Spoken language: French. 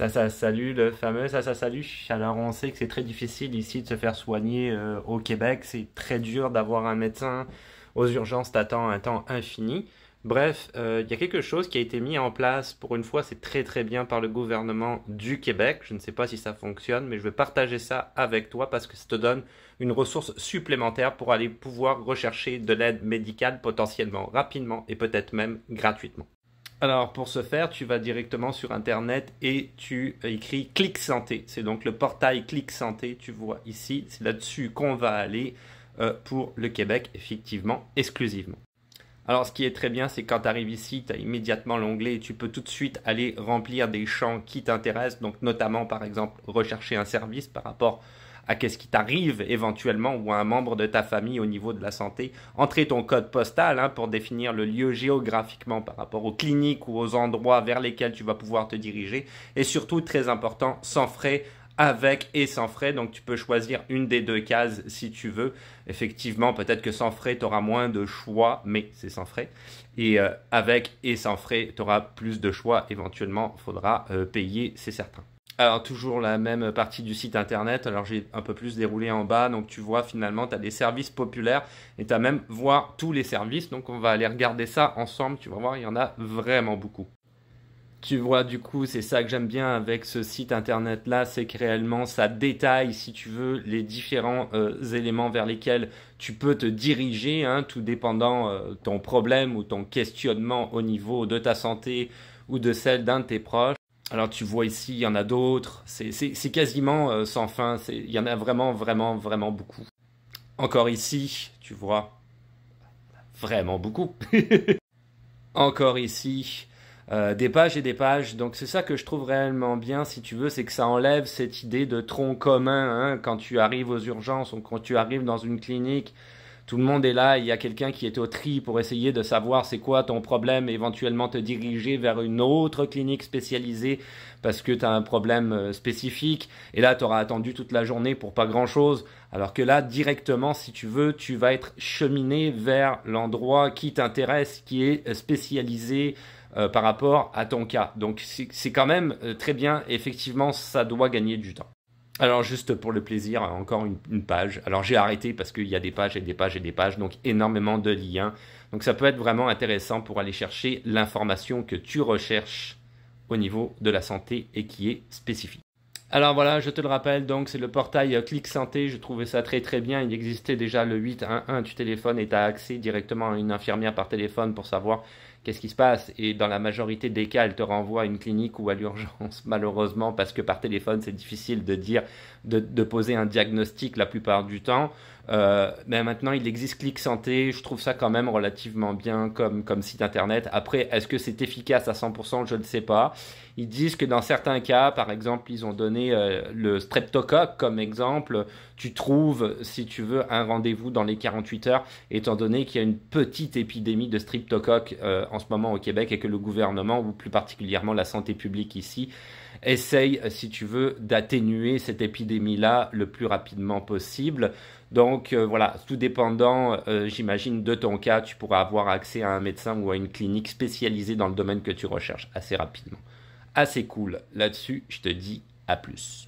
Salut, le fameux salut. Alors on sait que c'est très difficile ici de se faire soigner au Québec. C'est très dur d'avoir un médecin aux urgences, t'attends un temps infini. Bref, il y a quelque chose qui a été mis en place. Pour une fois, c'est très très bien par le gouvernement du Québec. Je ne sais pas si ça fonctionne, mais je vais partager ça avec toi parce que ça te donne une ressource supplémentaire pour aller pouvoir rechercher de l'aide médicale potentiellement rapidement et peut-être même gratuitement. Alors, pour ce faire, tu vas directement sur Internet et tu écris Clic Santé. C'est donc le portail Clic Santé, tu vois ici. C'est là-dessus qu'on va aller pour le Québec, effectivement, exclusivement. Alors, ce qui est très bien, c'est quand tu arrives ici, tu as immédiatement l'onglet et tu peux tout de suite aller remplir des champs qui t'intéressent. Donc, notamment, par exemple, rechercher un service par rapport à qu'est-ce qui t'arrive éventuellement ou à un membre de ta famille au niveau de la santé. Entrer ton code postal pour définir le lieu géographiquement par rapport aux cliniques ou aux endroits vers lesquels tu vas pouvoir te diriger. Et surtout, très important, sans frais, avec et sans frais. Donc, tu peux choisir une des deux cases si tu veux. Effectivement, peut-être que sans frais, tu auras moins de choix, mais c'est sans frais. Et avec et sans frais, tu auras plus de choix. Éventuellement, il faudra payer, c'est certain. Alors, toujours la même partie du site internet. Alors, j'ai un peu plus déroulé en bas. Donc, tu vois, finalement, tu as des services populaires et tu as même voir tous les services. Donc, on va aller regarder ça ensemble. Tu vas voir, il y en a vraiment beaucoup. Tu vois, du coup, c'est ça que j'aime bien avec ce site internet-là, c'est que réellement, ça détaille, si tu veux, les différents éléments vers lesquels tu peux te diriger, tout dépendant ton problème ou ton questionnement au niveau de ta santé ou de celle d'un de tes proches. Alors, tu vois ici, il y en a d'autres, c'est quasiment sans fin, il y en a vraiment, vraiment, vraiment beaucoup. Encore ici, tu vois, vraiment beaucoup. Encore ici, des pages et des pages. Donc c'est ça que je trouve réellement bien, si tu veux, c'est que ça enlève cette idée de tronc commun quand tu arrives aux urgences ou quand tu arrives dans une clinique. Tout le monde est là, il y a quelqu'un qui est au tri pour essayer de savoir c'est quoi ton problème et éventuellement te diriger vers une autre clinique spécialisée parce que tu as un problème spécifique. Et là, tu auras attendu toute la journée pour pas grand-chose. Alors que là, directement, si tu veux, tu vas être cheminé vers l'endroit qui t'intéresse, qui est spécialisé par rapport à ton cas. Donc c'est quand même très bien. Effectivement, ça doit gagner du temps. Alors juste pour le plaisir, encore une page. Alors j'ai arrêté parce qu'il y a des pages et des pages et des pages, donc énormément de liens. Donc ça peut être vraiment intéressant pour aller chercher l'information que tu recherches au niveau de la santé et qui est spécifique. Alors voilà, je te le rappelle, donc c'est le portail Clic Santé, je trouvais ça très très bien, il existait déjà le 811, tu téléphones et tu as accès directement à une infirmière par téléphone pour savoir qu'est-ce qui se passe et dans la majorité des cas, elle te renvoie à une clinique ou à l'urgence malheureusement parce que par téléphone c'est difficile de dire, de poser un diagnostic la plupart du temps. Mais maintenant il existe Clic Santé, je trouve ça quand même relativement bien comme site internet. Après, est-ce que c'est efficace à 100%? Je ne sais pas. Ils disent que dans certains cas, par exemple, ils ont donné le streptocoque comme exemple. Tu trouves, si tu veux, un rendez-vous dans les 48 heures, étant donné qu'il y a une petite épidémie de streptocoque en ce moment au Québec et que le gouvernement, ou plus particulièrement la santé publique ici, essaye, si tu veux, d'atténuer cette épidémie-là le plus rapidement possible. Donc voilà, tout dépendant, j'imagine, de ton cas, tu pourras avoir accès à un médecin ou à une clinique spécialisée dans le domaine que tu recherches assez rapidement. Assez cool. Là-dessus, je te dis à plus.